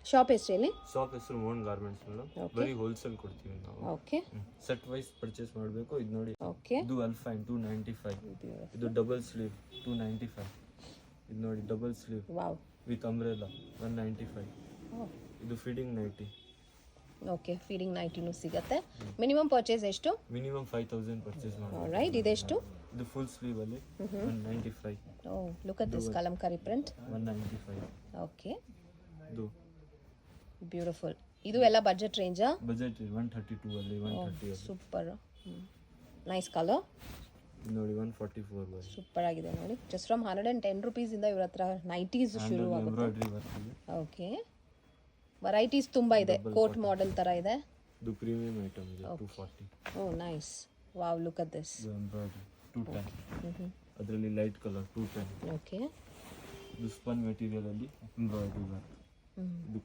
Shop ಹೆಸರು ಹೇಳಿ. Shop ಹೆಸರು ಮೋಹನ್ ಗಾರ್ಮೆಂಟ್ಸ್ ಮೇಡಮ್. ಬರೀ ಹೋಲ್ಸೇಲ್ ಕೊಡ್ತೀವಿ ನಾವು. ಓಕೆ ಸೆಟ್ ವೈಸ್ ಪರ್ಚೇಸ್ ಮಾಡಬೇಕು. ಇದು ನೋಡಿ, ಓಕೆ ಇದು ಅಲ್ಫೈನ್ 295. ಇದು ಡಬಲ್ ಸ್ಲೀವ್ 295. ಇದು ನೋಡಿ double sleeve wow with umbrella 195. ಇದು ಫೀಡಿಂಗ್ ನೈಟಿ. ಓಕೆ ಫೀಡಿಂಗ್ ನೈಟಿನೂ ಸಿಗುತ್ತೆ. ಮಿನಿಮಮ್ ಪರ್ಚೇಸ್ ಎಷ್ಟು? ಮಿನಿಮಮ್ 5000 ಪರ್ಚೇಸ್ ಮಾಡಬೇಕು. ರೈಟ್, ಇದೆಷ್ಟು? ಇದು ಫುಲ್ ಸ್ಲೀವ್ ಅಲ್ಲಿ 195. Oh look at this Kalamkari print. 195. Okay ಇದು ಬ್ಯೂಟಿಫುಲ್. ಇದು ಎಲ್ಲ ಬಜೆಟ್ ರೇಂಜಾ? ಬಜೆಟ್ 132 ಅಲ್ಲಿ 130 ಅಲ್ಲಿ. Super nice colour. ಇದು ನೋಡಿ 144 ಬರುತ್ತೆ. ಸೂಪರ್ ಆಗಿದೆ ನೋಡಿ. ಜಸ್ಟ್ ಫ್ರಮ್ 110 rupees ಇಂದ ಇವ್ರ ಹತ್ರ ನೈಟೀಸ್ ಶುರು ಆಗುತ್ತೆ. ಎಂಬ್ರಾಯ್ಡ್ರಿ ವರ್ಕ್ ಇದೆ. ಓಕೆ ವೆರೈಟೀಸ್ ತುಂಬಾ ಇದೆ. ಕೋಟ್ ಮಾಡೆಲ್ ತರ ಇದೆ. ಇದು ಪ್ರೀಮಿಯಂ ಐಟಮ್ ಇದೆ 240. Oh nice wow look at this. ಇದು ಎಂಬ್ರಾಯ್ಡ್ರಿ 210. ಅದರಲ್ಲಿ ಲೈಟ್ ಕಲರ್ 210. ಓಕೆ ಇದು ಸ್ಪನ್ ಮೆಟೀರಿಯಲ್ ಅಲ್ಲಿ ಎಂಬ್ರಾಯ್ಡ್ರಿ ವರ್ಕ್. ಇದು